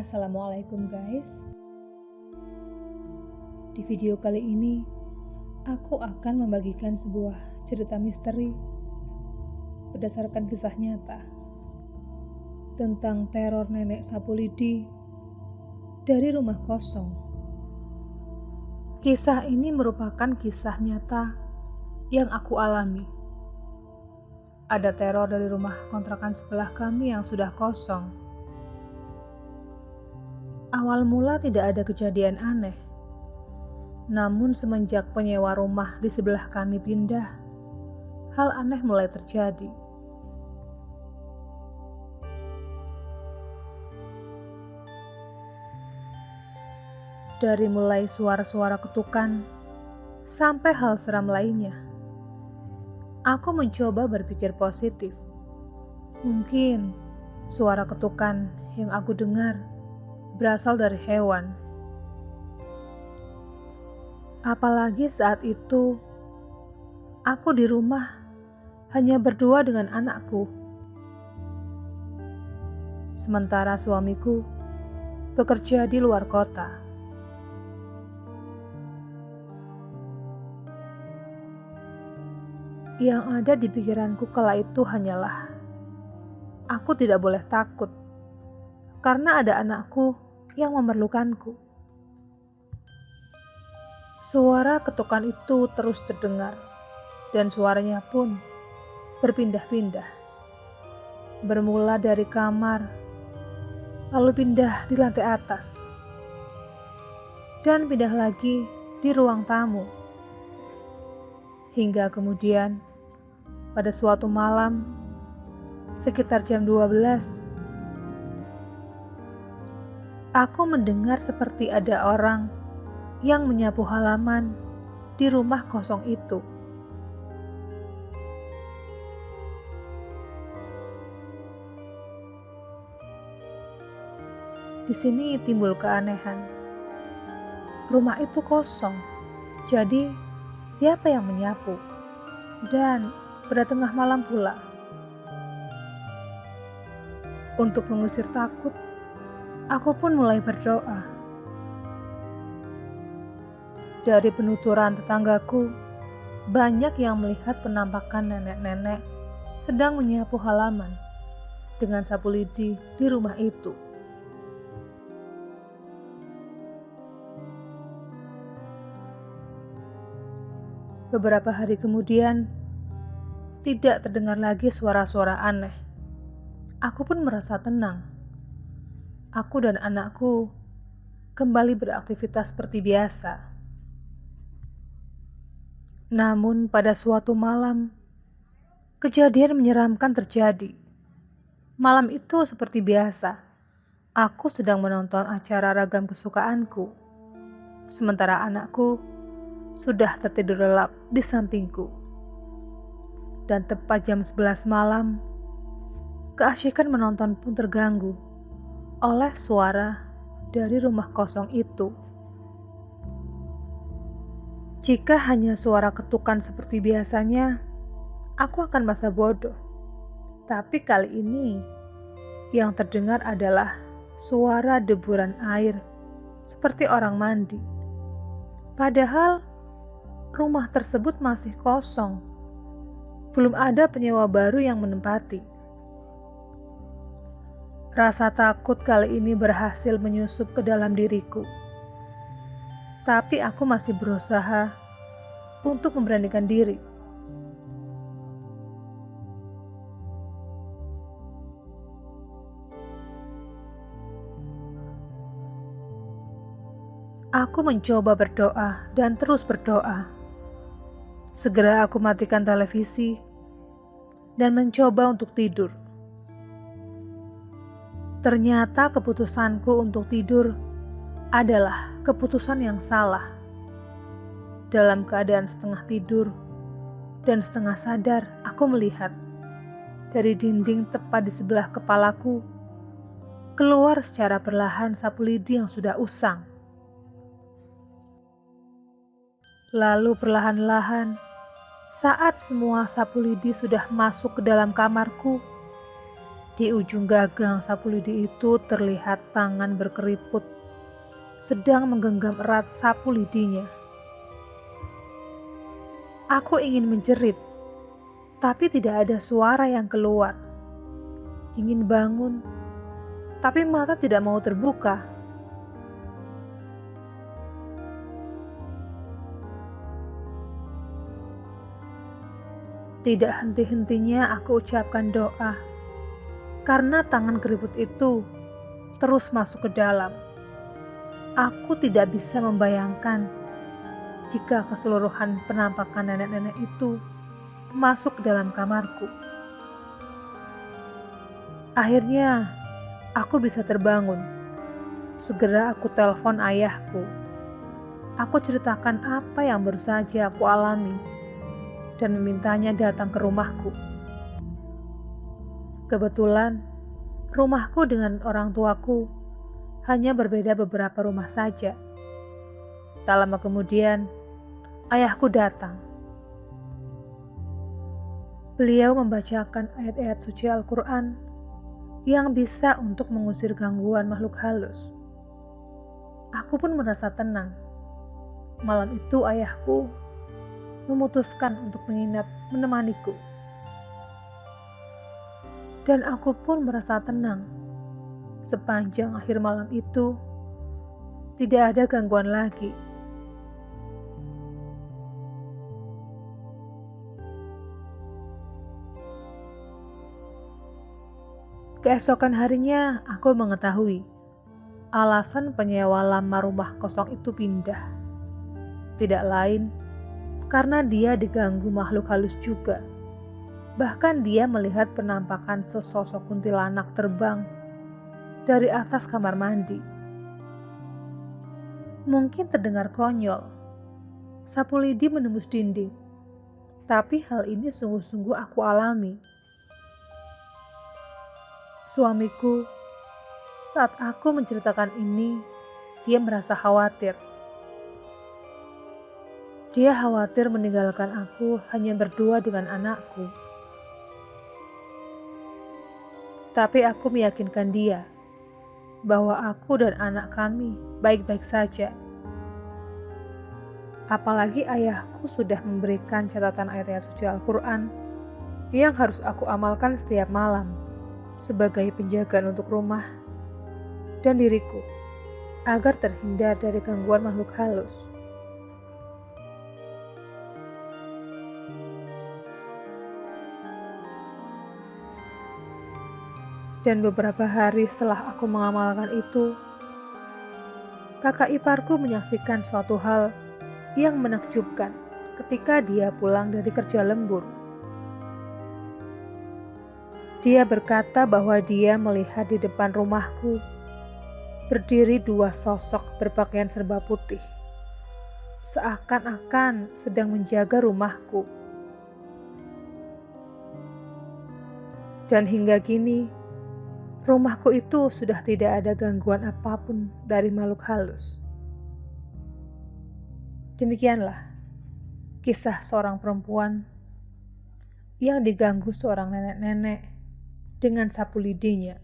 Assalamualaikum guys. Di video kali ini aku akan membagikan sebuah cerita misteri berdasarkan kisah nyata tentang teror nenek sapu lidi dari rumah kosong. Kisah ini merupakan kisah nyata yang aku alami. Ada teror dari rumah kontrakan sebelah kami yang sudah kosong. Awal mula tidak ada kejadian aneh. Namun semenjak penyewa rumah di sebelah kami pindah, hal aneh mulai terjadi. Dari mulai suara-suara ketukan sampai hal seram lainnya. Aku mencoba berpikir positif. Mungkin suara ketukan yang aku dengar berasal dari hewan. Apalagi saat itu, aku di rumah hanya berdua dengan anakku. Sementara suamiku bekerja di luar kota. Yang ada di pikiranku kala itu hanyalah, aku tidak boleh takut, karena ada anakku yang memerlukanku. Suara ketukan itu terus terdengar, dan suaranya pun berpindah-pindah. Bermula dari kamar, lalu pindah di lantai atas, dan pindah lagi di ruang tamu. Hingga kemudian, pada suatu malam, sekitar jam 12, aku mendengar seperti ada orang yang menyapu halaman di rumah kosong itu. Di sini timbul keanehan. Rumah itu kosong, jadi siapa yang menyapu? Dan pada tengah malam pula. Untuk mengusir takut, aku pun mulai berdoa. Dari penuturan tetanggaku, banyak yang melihat penampakan nenek-nenek sedang menyapu halaman dengan sapu lidi di rumah itu. Beberapa hari kemudian, tidak terdengar lagi suara-suara aneh. Aku pun merasa tenang. Aku dan anakku kembali beraktivitas seperti biasa. Namun pada suatu malam, kejadian menyeramkan terjadi. Malam itu seperti biasa, aku sedang menonton acara ragam kesukaanku. Sementara anakku sudah tertidur lelap di sampingku. Dan tepat jam 11 malam, keasyikan menonton pun terganggu oleh suara dari rumah kosong itu. Jika hanya suara ketukan seperti biasanya, aku akan merasa bodoh. Tapi kali ini, yang terdengar adalah suara deburan air seperti orang mandi. Padahal, rumah tersebut masih kosong. Belum ada penyewa baru yang menempati. Rasa takut kali ini berhasil menyusup ke dalam diriku. Tapi aku masih berusaha untuk memberanikan diri. Aku mencoba berdoa dan terus berdoa. Segera aku matikan televisi dan mencoba untuk tidur. Ternyata keputusanku untuk tidur adalah keputusan yang salah. Dalam keadaan setengah tidur dan setengah sadar, aku melihat dari dinding tepat di sebelah kepalaku keluar secara perlahan sapu lidi yang sudah usang. Lalu perlahan-lahan, saat semua sapu lidi sudah masuk ke dalam kamarku, Di ujung gagang sapu lidi itu terlihat tangan berkeriput sedang menggenggam erat sapu lidinya. Aku ingin menjerit, tapi tidak ada suara yang keluar. Ingin bangun, tapi mata tidak mau terbuka. Tidak henti-hentinya aku ucapkan doa, karena tangan keriput itu terus masuk ke dalam. Aku tidak bisa membayangkan jika keseluruhan penampakan nenek-nenek itu masuk ke dalam kamarku. Akhirnya, aku bisa terbangun. Segera aku telepon ayahku. Aku ceritakan apa yang baru saja aku alami dan memintanya datang ke rumahku. Kebetulan, rumahku dengan orang tuaku hanya berbeda beberapa rumah saja. Tak lama kemudian, ayahku datang. Beliau membacakan ayat-ayat suci Al-Quran yang bisa untuk mengusir gangguan makhluk halus. Aku pun merasa tenang. Malam itu ayahku memutuskan untuk menginap menemaniku. Dan aku pun merasa tenang. Sepanjang akhir malam itu, tidak ada gangguan lagi. Keesokan harinya, aku mengetahui alasan penyewa lama rumah kosong itu pindah. Tidak lain, karena dia diganggu makhluk halus juga. Bahkan dia melihat penampakan sesosok kuntilanak terbang dari atas kamar mandi. Mungkin terdengar konyol, sapu lidi menembus dinding, tapi hal ini sungguh-sungguh aku alami. Suamiku, saat aku menceritakan ini, dia merasa khawatir. Dia khawatir meninggalkan aku hanya berdua dengan anakku. Tapi aku meyakinkan dia bahwa aku dan anak kami baik-baik saja. Apalagi ayahku sudah memberikan catatan ayat-ayat suci Al-Quran yang harus aku amalkan setiap malam sebagai penjagaan untuk rumah dan diriku agar terhindar dari gangguan makhluk halus. Dan beberapa hari setelah aku mengamalkan itu, kakak iparku menyaksikan suatu hal yang menakjubkan ketika dia pulang dari kerja lembur. Dia berkata bahwa dia melihat di depan rumahku berdiri dua sosok berpakaian serba putih, seakan-akan sedang menjaga rumahku. Dan hingga kini, rumahku itu sudah tidak ada gangguan apapun dari makhluk halus. Demikianlah kisah seorang perempuan yang diganggu seorang nenek-nenek dengan sapu lidinya.